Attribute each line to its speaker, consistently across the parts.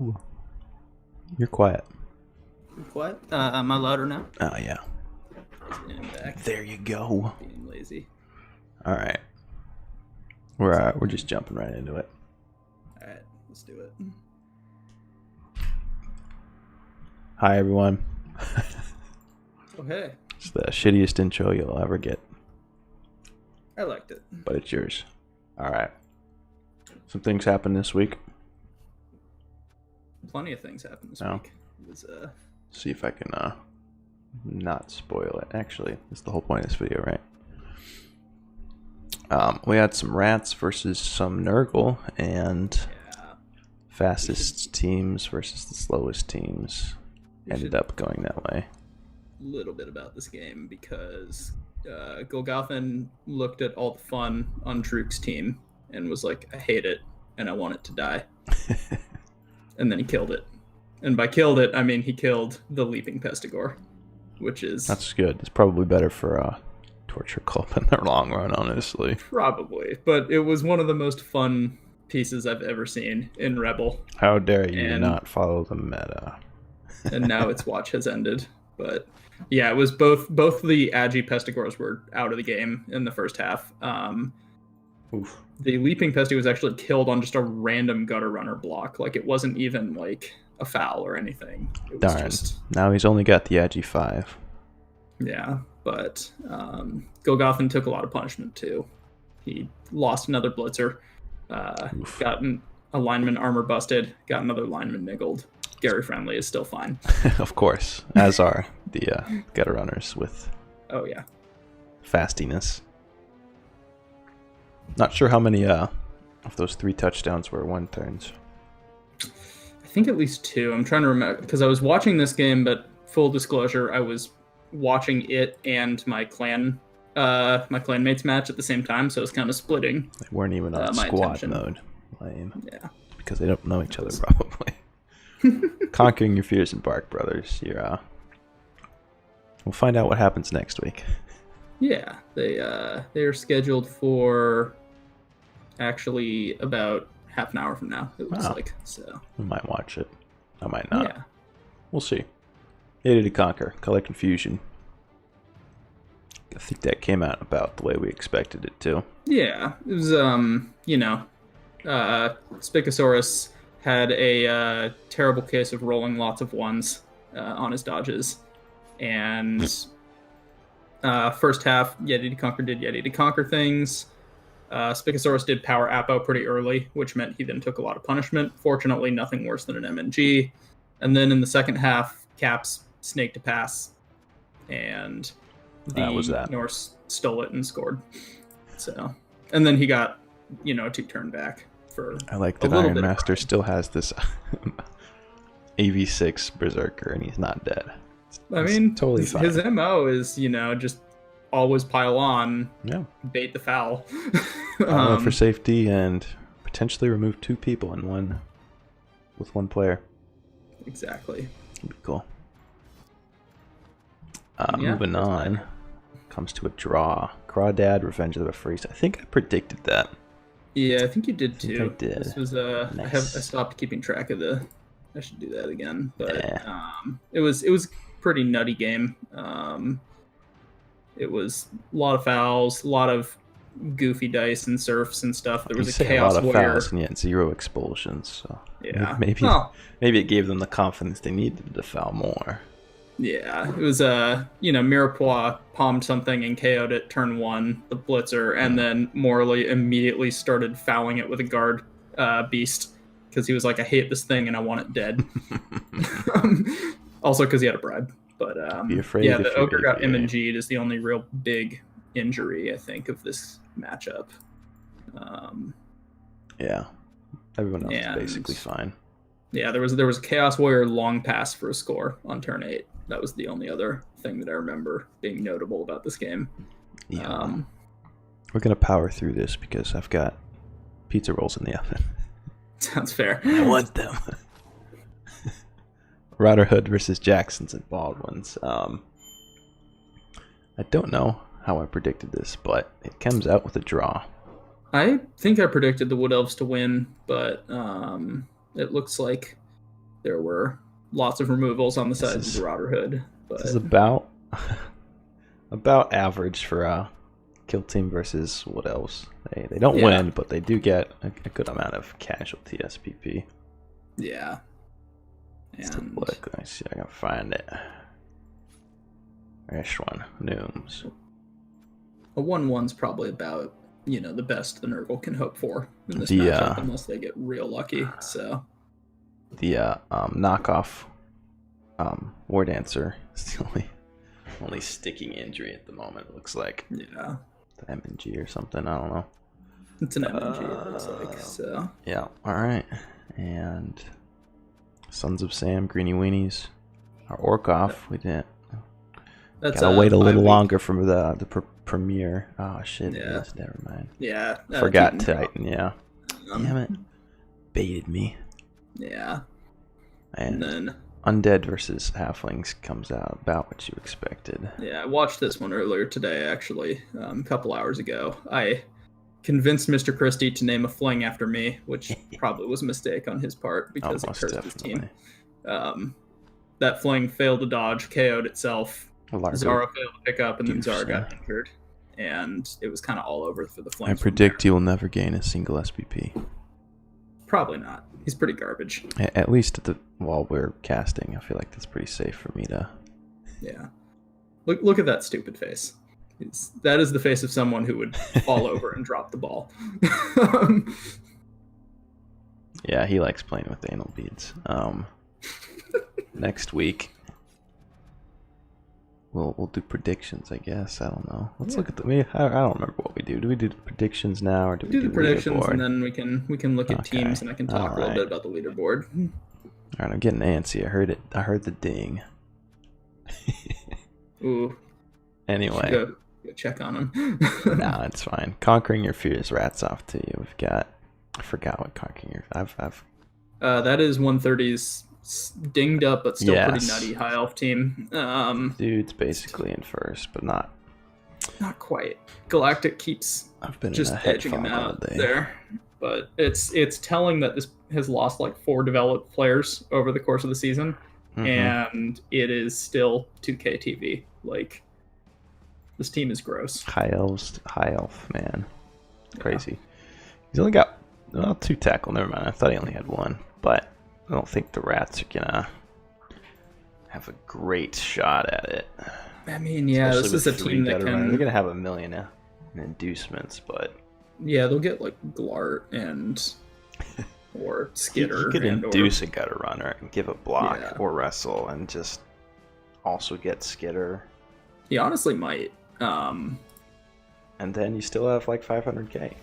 Speaker 1: Ooh, you're quiet.
Speaker 2: What? Am I louder now?
Speaker 1: Oh yeah.
Speaker 2: Just leaning back,
Speaker 1: There you go.
Speaker 2: being lazy.
Speaker 1: All right. We're just jumping right into it.
Speaker 2: All right, let's do it.
Speaker 1: Hi everyone.
Speaker 2: Oh hey,
Speaker 1: It's the shittiest intro you'll ever get,
Speaker 2: I liked it.
Speaker 1: but it's yours. All right. Some things happened this week.
Speaker 2: Plenty of things happened this
Speaker 1: Oh.
Speaker 2: week. It was
Speaker 1: See if I can not spoil it. Actually, that's the whole point of this video, right? We had some rats versus some Nurgle, and
Speaker 2: yeah.
Speaker 1: fastest teams versus the slowest teams
Speaker 2: We
Speaker 1: ended
Speaker 2: should
Speaker 1: up going that way.
Speaker 2: little bit about this game because Golgothan looked at all the fun on Druk's team and was like, "I hate it and I want it to die," and then he killed it. And by killed it, I mean he killed the Leaping Pestigore, which is
Speaker 1: That's good. It's probably better for Torture Club in the long run, honestly.
Speaker 2: probably, but it was one of the most fun pieces I've ever seen in Rebel,
Speaker 1: How dare you
Speaker 2: and
Speaker 1: not follow the meta?
Speaker 2: now its watch has ended. But yeah, it was both the Agi Pestigores were out of the game in the first half.
Speaker 1: Oof.
Speaker 2: The Leaping Pesty was actually killed on just a random gutter runner block. Like it wasn't even like a foul or anything. It was
Speaker 1: Darn.
Speaker 2: just
Speaker 1: Now he's only got the Agi 5.
Speaker 2: yeah. But Golgothan took a lot of punishment too. He lost another blitzer,
Speaker 1: Oof.
Speaker 2: got a lineman armor busted, got another lineman niggled. Gary Friendly is still fine.
Speaker 1: Of course, as are the gutter runners with
Speaker 2: Oh yeah,
Speaker 1: fastiness. Not sure how many of those 3 touchdowns were 1 turns.
Speaker 2: I think at least 2. I'm trying to remember because I was watching this game, but full disclosure, I was watching it and my clanmates match at the same time, so I was kind of splitting.
Speaker 1: They weren't even on
Speaker 2: My
Speaker 1: squad
Speaker 2: attention.
Speaker 1: mode. Lame.
Speaker 2: Yeah,
Speaker 1: Because they don't know each other, probably. Conquering your fears and Bark Brothers. We'll find out what happens next week.
Speaker 2: yeah. They are scheduled for actually about half an hour from now. It looks
Speaker 1: Wow.
Speaker 2: like so.
Speaker 1: I might watch it. I might not.
Speaker 2: Yeah,
Speaker 1: We'll see. Hated to Conquer. Color Confusion. I think that came out about the way we expected it to.
Speaker 2: yeah. It was Spicosaurus had a terrible case of rolling lots of ones on his dodges, and first half Yeti to Conquer did Yeti to Conquer things. Spicosaurus did power Apo pretty early, which meant he then took a lot of punishment. Fortunately, nothing worse than an MNG. And then in the second half, Caps snaked to pass, and
Speaker 1: That was that.
Speaker 2: Norse stole it and scored. So, and then he got a 2-turn back for
Speaker 1: I like
Speaker 2: a
Speaker 1: that
Speaker 2: little
Speaker 1: Iron
Speaker 2: bit of
Speaker 1: Master
Speaker 2: pride.
Speaker 1: still has this AV6 Berserker and he's not dead.
Speaker 2: I
Speaker 1: It's
Speaker 2: mean,
Speaker 1: totally
Speaker 2: his
Speaker 1: fine.
Speaker 2: MO is just always pile on,
Speaker 1: Yeah.
Speaker 2: bait the foul.
Speaker 1: All in for safety and potentially remove 2 people in one with 1 player.
Speaker 2: Exactly.
Speaker 1: That'd be cool.
Speaker 2: Yeah,
Speaker 1: Moving
Speaker 2: that's
Speaker 1: on. Comes to a draw. Crawdad, Revenge of the Freeze. I think I predicted that.
Speaker 2: Yeah, I think you did
Speaker 1: think
Speaker 2: too.
Speaker 1: I did.
Speaker 2: This was I
Speaker 1: Nice.
Speaker 2: stopped keeping track of the. I should do that again, but
Speaker 1: Yeah.
Speaker 2: it was pretty nutty game. It was a lot of fouls, a lot of goofy dice and surfs and stuff. There
Speaker 1: You
Speaker 2: was a
Speaker 1: say a
Speaker 2: chaos
Speaker 1: lot of
Speaker 2: warrior.
Speaker 1: fouls and yet 0 expulsions. So
Speaker 2: Yeah.
Speaker 1: maybe
Speaker 2: Well,
Speaker 1: maybe it gave them the confidence they needed to foul more.
Speaker 2: yeah. It was Mirepoix palmed something and KO'd it turn 1, the blitzer, and then Morley immediately started fouling it with a guard beast because he was like, I hate this thing and I want it dead. Also because he had a bribe. But
Speaker 1: Be afraid
Speaker 2: yeah,
Speaker 1: if
Speaker 2: the
Speaker 1: you're
Speaker 2: ogre got
Speaker 1: AVA.
Speaker 2: MNG'd is the only real big injury I think of this matchup.
Speaker 1: Yeah. Everyone else is
Speaker 2: And-
Speaker 1: basically fine.
Speaker 2: Yeah, there was a Chaos Warrior long pass for a score on turn 8. That was the only other thing that I remember being notable about this game.
Speaker 1: Yeah. We're gonna power through this because I've got pizza rolls in the oven.
Speaker 2: Sounds fair.
Speaker 1: I want them. Rotterhood versus Jacksons and Baldwins. I don't know how I predicted this, but it comes out with a draw.
Speaker 2: I think I predicted the Wood Elves to win, but it looks like there were lots of removals on the
Speaker 1: This
Speaker 2: sides
Speaker 1: is-
Speaker 2: of the Rotterhood. But
Speaker 1: This is about about average for a kill team versus what else? They don't win, but they do get a good amount of casualty SPP.
Speaker 2: yeah.
Speaker 1: Let's
Speaker 2: And
Speaker 1: look. Let me see if I can find it. This one, Nooms.
Speaker 2: a 1-1's probably about, the best the Nurgle can hope for in this
Speaker 1: The,
Speaker 2: matchup, unless they get real lucky. So
Speaker 1: The knockoff War Dancer is the only sticking injury at the moment. It looks like
Speaker 2: yeah,
Speaker 1: the MNG or something. I don't know.
Speaker 2: it's an MNG, it looks like. So
Speaker 1: Yeah. All right. And Sons of Sam, Greeny Weenies, our Orkoff. We didn't.
Speaker 2: that's
Speaker 1: Gotta wait a little
Speaker 2: 5
Speaker 1: longer for the premiere. Oh shit!
Speaker 2: Yeah.
Speaker 1: Yes, never mind.
Speaker 2: Yeah,
Speaker 1: Forgot
Speaker 2: Titan
Speaker 1: Titan. Yeah.
Speaker 2: drop.
Speaker 1: Damn it. Baited me.
Speaker 2: Yeah,
Speaker 1: And
Speaker 2: and then
Speaker 1: Undead versus Halflings comes out about what you expected.
Speaker 2: I watched this one earlier today, actually, a couple hours ago. I convinced Mr. Christie to name a fling after me, which probably was a mistake on his part because it
Speaker 1: Almost
Speaker 2: cursed his
Speaker 1: definitely.
Speaker 2: team. That fling failed to dodge, KO'd itself.
Speaker 1: Largo
Speaker 2: Zara failed to pick up, and then
Speaker 1: Deuce,
Speaker 2: Zara got
Speaker 1: yeah.
Speaker 2: injured. And it was kind of all over for the
Speaker 1: I
Speaker 2: flames.
Speaker 1: predict you will never gain a single SPP.
Speaker 2: Probably not. He's pretty garbage.
Speaker 1: At least while we're casting, I feel like that's pretty safe for me to.
Speaker 2: Yeah. Look at that stupid face. That is the face of someone who would fall over and drop the ball.
Speaker 1: Yeah, he likes playing with anal beads. Next week, we'll do predictions. I guess I don't know. Let's look at I don't remember what we do. Do we do the predictions now, or do we
Speaker 2: do the predictions,
Speaker 1: leaderboard?
Speaker 2: and then we can look at
Speaker 1: Okay.
Speaker 2: teams, and I can talk a little bit about the leaderboard.
Speaker 1: All right, I'm getting antsy. I heard it. I heard the ding.
Speaker 2: Ooh.
Speaker 1: Anyway,
Speaker 2: Go check on him.
Speaker 1: nah, it's fine. Conquering Your Fears, rats off to you. We've got. I forgot what Conquering Your. I've.
Speaker 2: That is 130's dinged up, but still pretty
Speaker 1: Yes.
Speaker 2: nutty high elf team.
Speaker 1: Dude's basically in first, but not.
Speaker 2: Not quite. Galactic keeps
Speaker 1: I've been
Speaker 2: just
Speaker 1: in a head
Speaker 2: edging him
Speaker 1: fog all
Speaker 2: out
Speaker 1: day.
Speaker 2: there, but it's telling that this has lost like 4 developed players over the course of the season,
Speaker 1: Mhm.
Speaker 2: and it is still 2K TV. Like, this team is gross.
Speaker 1: High elf, man. Crazy. He's only got 2 tackle. Never mind. I thought he only had 1, but I don't think the rats are gonna have a great shot at it.
Speaker 2: I mean, yeah,
Speaker 1: Especially
Speaker 2: this is a
Speaker 1: with 3
Speaker 2: team that
Speaker 1: veterans. They're
Speaker 2: can.
Speaker 1: gonna have 1 million in inducements, but
Speaker 2: Yeah, they'll get like Glart or Skitter.
Speaker 1: you could
Speaker 2: and
Speaker 1: induce a gutter runner and give a block
Speaker 2: Yeah.
Speaker 1: or wrestle, and just also get Skitter,
Speaker 2: He honestly might.
Speaker 1: and then you still have like 500k.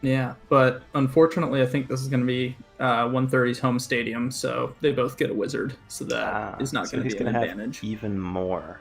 Speaker 2: Yeah, but unfortunately, I think this is going to be 130's home stadium, so they both get a wizard, so that is not
Speaker 1: so
Speaker 2: going to
Speaker 1: he's
Speaker 2: be an
Speaker 1: gonna
Speaker 2: advantage.
Speaker 1: have even more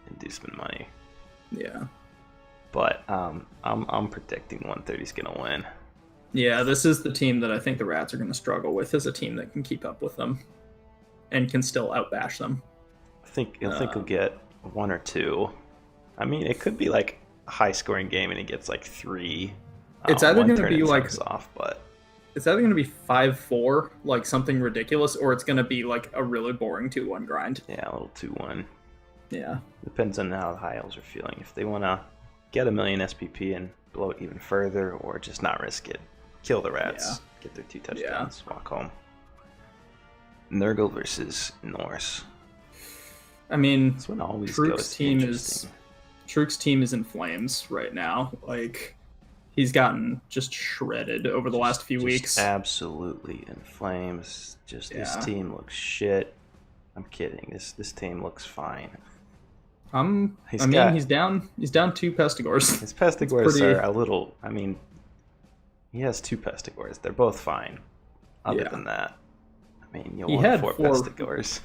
Speaker 1: inducement money.
Speaker 2: Yeah,
Speaker 1: But I'm predicting 130's gonna win.
Speaker 2: yeah, this is the team that I think the Rats are going to struggle with as a team that can keep up with them and can still outbash them.
Speaker 1: I think he'll get 1 or 2. I mean, it could be like a high scoring game and he gets like 3.
Speaker 2: It's either
Speaker 1: one
Speaker 2: going to
Speaker 1: turn
Speaker 2: be
Speaker 1: and
Speaker 2: like
Speaker 1: something's off, but
Speaker 2: it's either going to be 5-4, like something ridiculous, or it's going to be like a really boring 2-1 grind.
Speaker 1: yeah, a little 2-1.
Speaker 2: Yeah,
Speaker 1: Depends on how the high elves are feeling. If they want to get 1 million SPP and blow it even further, or just not risk it, kill the rats, get their 2 touchdowns, walk home. Nurgle versus Norse.
Speaker 2: I mean,
Speaker 1: This one always
Speaker 2: Truk's
Speaker 1: goes
Speaker 2: team
Speaker 1: interesting.
Speaker 2: Truk's team is in flames right now. Like, he's gotten just shredded over the last few
Speaker 1: Just
Speaker 2: weeks.
Speaker 1: absolutely in flames. Just this
Speaker 2: Yeah.
Speaker 1: team looks shit. I'm kidding. This team looks fine. He's
Speaker 2: down 2 Pestigors.
Speaker 1: His Pestigors
Speaker 2: pretty-
Speaker 1: are a little. I mean, he has 2 Pestigors. They're both fine. Other
Speaker 2: Yeah.
Speaker 1: than that, I mean, you
Speaker 2: He
Speaker 1: want
Speaker 2: had
Speaker 1: 4
Speaker 2: 4
Speaker 1: Pestigors.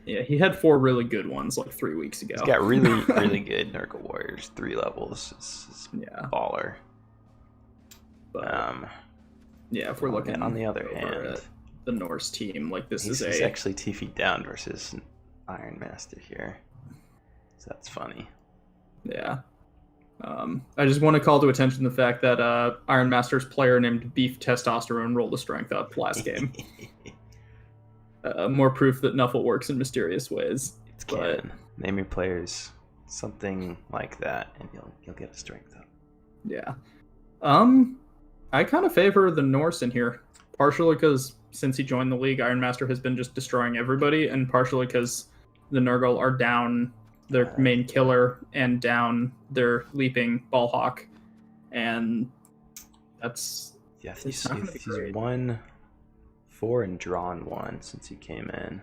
Speaker 2: Yeah, he had 4 really good ones like 3 weeks ago.
Speaker 1: He's got really, really good Nurgle Warriors. 3 levels. It's
Speaker 2: Yeah.
Speaker 1: baller.
Speaker 2: But yeah, if we're looking
Speaker 1: on the other
Speaker 2: over
Speaker 1: hand,
Speaker 2: at the Norse team, like this
Speaker 1: he's
Speaker 2: is a
Speaker 1: actually TF down versus Iron Master here. So that's funny.
Speaker 2: yeah. I just want to call to attention the fact that Iron Master's player named Beef Testosterone rolled a strength up last game. more proof that Nuffle works in mysterious ways.
Speaker 1: It's canon. Name your players something like that, and you'll get a strength up.
Speaker 2: Yeah. I kind of favor the Norse in here, partially because since he joined the league, Ironmaster has been just destroying everybody, and partially because the Nurgle are down their main killer and down their leaping Ballhawk, and that's
Speaker 1: he's won 4 and drawn 1 since he came in.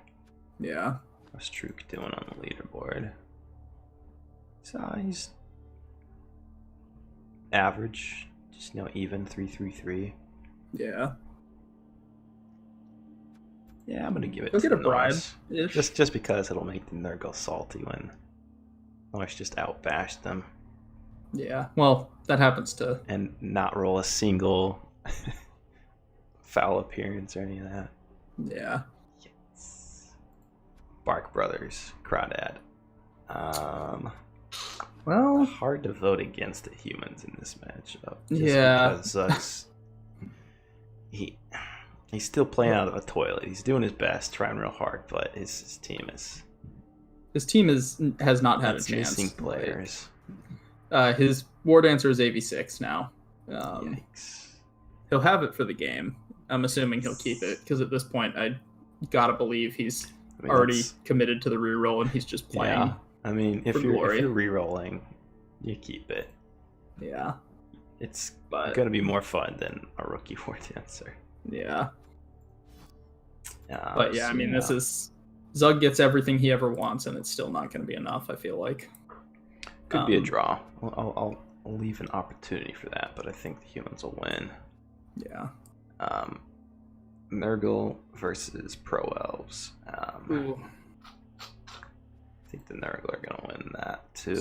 Speaker 2: Yeah.
Speaker 1: What's Truk doing on the leaderboard? So he's average, just even 3-3-3.
Speaker 2: Yeah.
Speaker 1: Yeah, I'm gonna give it.
Speaker 2: He'll get a bribe.
Speaker 1: Just because it'll make the Nurgle salty when Norse just outbashed them.
Speaker 2: Yeah. Well, that happens to
Speaker 1: and not roll a single foul appearance or any of that.
Speaker 2: Yeah.
Speaker 1: Yes. Bark Brothers, Crawdad.
Speaker 2: Well,
Speaker 1: hard to vote against the humans in this matchup.
Speaker 2: Just
Speaker 1: because Zug's he's still playing out of a toilet. He's doing his best, trying real hard, but his team
Speaker 2: has not had a chance.
Speaker 1: Missing players.
Speaker 2: His War Dancer is AV6 now.
Speaker 1: Yikes.
Speaker 2: He'll have it for the game. I'm assuming he'll keep it because at this point, I gotta believe he's already committed to the reroll and he's just playing.
Speaker 1: Yeah. I mean, if you're rerolling, you keep it.
Speaker 2: Yeah.
Speaker 1: It's going to be more fun than a rookie War Dancer.
Speaker 2: Yeah. But yeah, I mean, this is... Zug gets everything he ever wants, and it's still not going to be enough, I feel like.
Speaker 1: Could be a draw. I'll leave an opportunity for that, but I think the humans will win.
Speaker 2: Yeah.
Speaker 1: Nurgle versus Pro Elves.
Speaker 2: Ooh.
Speaker 1: I think the Nurgle are going to win that, too.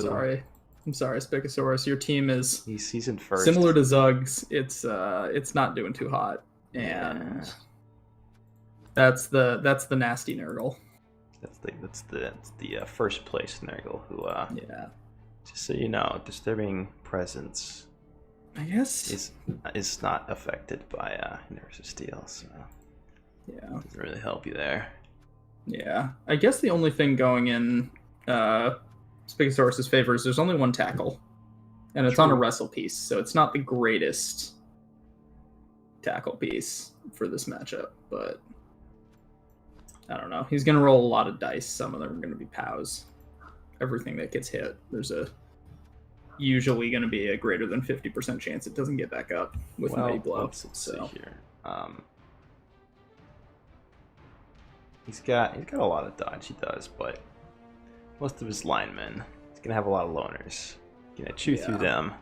Speaker 2: I'm sorry, Spicosaurus. Your team is
Speaker 1: he's in first.
Speaker 2: Similar to Zug's. It's not doing too hot. And that's the nasty Nurgle.
Speaker 1: That's the first place Nurgle who just so you know, Disturbing Presence
Speaker 2: I guess
Speaker 1: is not affected by Universe of Steel, so
Speaker 2: yeah,
Speaker 1: it doesn't really help you there.
Speaker 2: Yeah, I guess the only thing going in Spicosaurus's favor is there's only one tackle, and it's on a wrestle piece, so it's not the greatest tackle piece for this matchup, but I don't know. He's going to roll a lot of dice. Some of them are going to be POWs. Everything that gets hit, there's usually going to be a greater than 50% chance it doesn't get back up with an A blow.
Speaker 1: Let's see here. He's got a lot of dodge, he does, but most of his linemen, he's going to have a lot of loners. He's going to chew through them.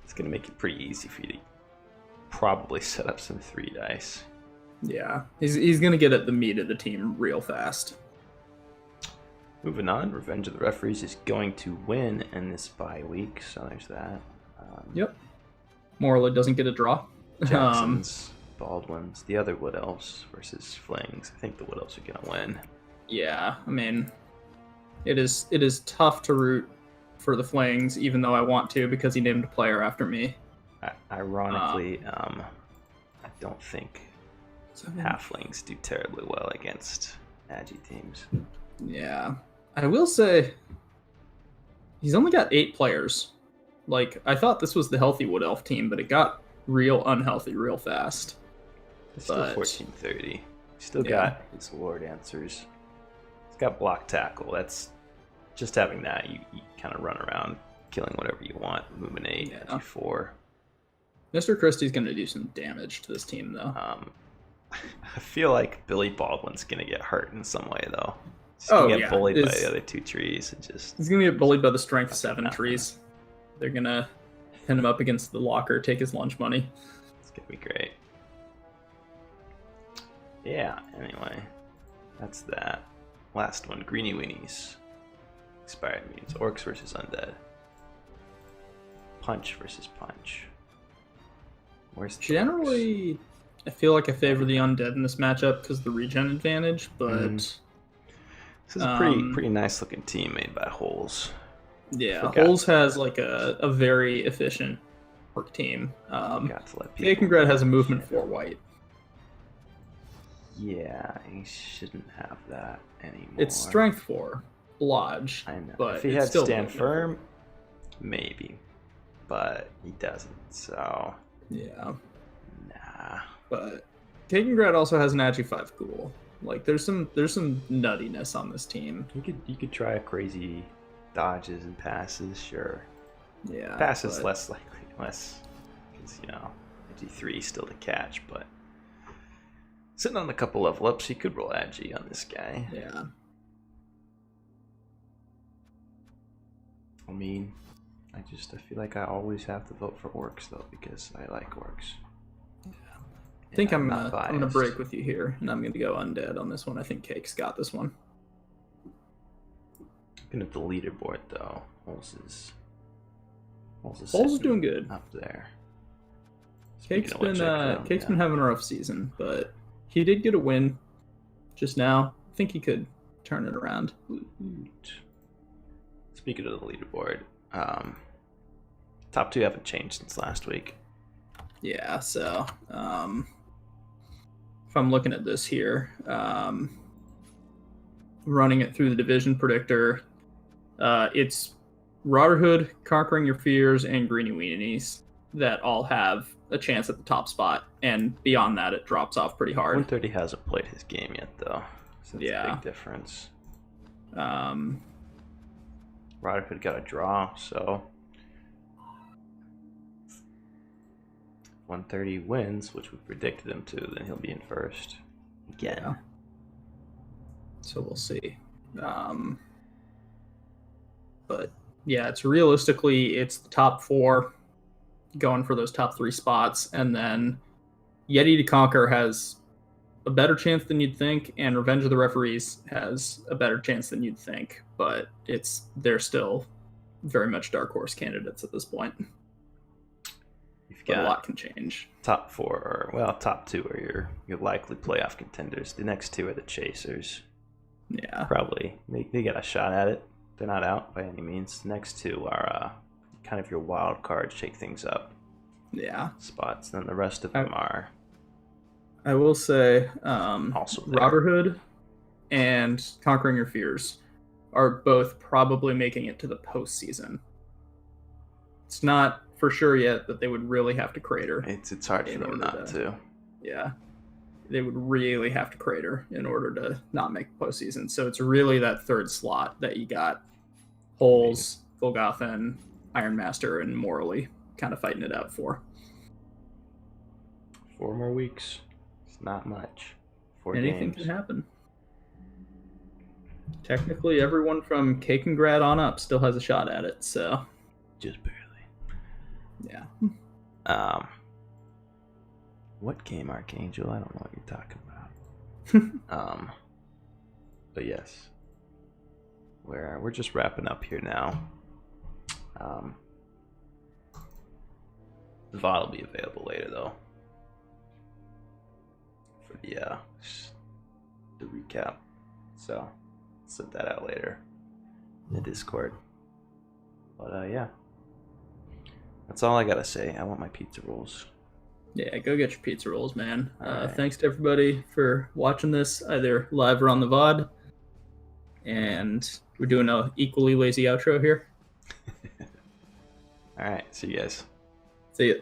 Speaker 1: It's going to make it pretty easy for you to probably set up some 3 dice.
Speaker 2: Yeah, he's going to get at the meat of the team real fast.
Speaker 1: Moving on, Revenge of the Referees is going to win in this bye week, so there's that.
Speaker 2: Yep. Morley doesn't get a draw.
Speaker 1: Jacksons, Baldwins, the other Wood Elves versus Flings. I think the Wood Elves are going to win.
Speaker 2: Yeah, I mean, it is tough to root for the Flings, even though I want to because he named a player after me.
Speaker 1: Ironically, I don't think Halflings do terribly well against Agi teams.
Speaker 2: Yeah. I will say, he's only got 8 players. Like, I thought this was the healthy Wood Elf team, but it got real unhealthy real fast.
Speaker 1: It's still 1430. He's still got his War Dancers. He's got block tackle. That's just having that. You kind of run around killing whatever you want. Moving 8, G4.
Speaker 2: Mr. Christie's going to do some damage to this team, though.
Speaker 1: I feel like Billy Baldwin's going to get hurt in some way, though. He's going to get bullied by the other 2 trees. He's
Speaker 2: going to get bullied by the strength 7 trees. They're going to pin him up against the locker, take his lunch money.
Speaker 1: It's going to be great. Yeah, anyway. That's that. Last one, Greeny Weenies. Expired Mutants. Orcs versus Undead. Punch versus Punch. Where's the
Speaker 2: Generally... Orcs? I feel like I favor the Undead in this matchup because of the regen advantage, but...
Speaker 1: This is a pretty nice looking team made by Holes.
Speaker 2: Yeah, Holes has like a very efficient orc team. Bacon has a movement 4 white.
Speaker 1: Yeah, he shouldn't have that anymore.
Speaker 2: It's strength 4, Lodge.
Speaker 1: I know.
Speaker 2: But
Speaker 1: If he
Speaker 2: it's
Speaker 1: had
Speaker 2: still
Speaker 1: stand
Speaker 2: movement
Speaker 1: firm, maybe. But he doesn't, so...
Speaker 2: Yeah.
Speaker 1: Nah.
Speaker 2: But Kakengrad also has an Agi 5 Ghoul. Like, there's some nuttiness on this team.
Speaker 1: You could try crazy dodges and passes, sure.
Speaker 2: Yeah.
Speaker 1: Passes less likely, because, Agi 3 is still to catch, but... Sitting on a couple level ups, he could roll Agi on this guy.
Speaker 2: Yeah.
Speaker 1: I mean, I feel like I always have to vote for orcs though, because I like orcs.
Speaker 2: Yeah. I think I'm gonna break with you here, and I'm gonna go undead on this one. I think Cake's got this one.
Speaker 1: Looking at the leaderboard though, Holes is
Speaker 2: doing good
Speaker 1: up there.
Speaker 2: Cake's been having a rough season, but he did get a win just now. I think he could turn it around.
Speaker 1: Speaking of the leaderboard, top 2 haven't changed since last week.
Speaker 2: Yeah, so if I'm looking at this here, running it through the division predictor, it's Rotterhood, Conquering Your Fears, and Greeny Weenies that all have a chance at the top spot, and beyond that it drops off pretty hard.
Speaker 1: 130 hasn't played his game yet though, so that's a big difference. Rotterhood got a draw, so 130 wins, which we predicted him to, then he'll be in first again.
Speaker 2: Yeah. So we'll see. But yeah, it's the top 4 going for those top 3 spots, and then Yeti to Conquer has a better chance than you'd think, and Revenge of the Referees has a better chance than you'd think, but they're still very much dark horse candidates at this point. But a lot can change.
Speaker 1: Top 2 are your likely playoff contenders. The next 2 are the chasers.
Speaker 2: Yeah,
Speaker 1: probably they get a shot at it. They're not out by any means. The next 2 are kind of your wild card, shake things up.
Speaker 2: Yeah,
Speaker 1: spots. Then the rest of them are.
Speaker 2: I will say,
Speaker 1: also
Speaker 2: Rotterhood and Conquering Your Fears are both probably making it to the postseason. It's not for sure yet that they would really have to crater.
Speaker 1: It's hard for them not to.
Speaker 2: Yeah. They would really have to crater in order to not make postseason. So it's really that third slot that you got Holes, Golgothan, Ironmaster, and Morally kind of fighting it out for.
Speaker 1: 4 more weeks. It's not much. 4
Speaker 2: Anything
Speaker 1: games.
Speaker 2: can happen. Technically, everyone from Kakengrad on up still has a shot at it, so...
Speaker 1: Just barely.
Speaker 2: Yeah.
Speaker 1: What game, Archangel? I don't know what you're talking about. But yes. We're just wrapping up here now. The VOD will be available later, though. For the recap. So, I'll send that out later in the Discord. But, yeah. That's all I gotta say. I want my pizza rolls.
Speaker 2: Yeah, go get your pizza rolls, man.
Speaker 1: Right.
Speaker 2: Thanks to everybody for watching this, either live or on the VOD. And we're doing a equally lazy outro here.
Speaker 1: All right, see you guys.
Speaker 2: See ya.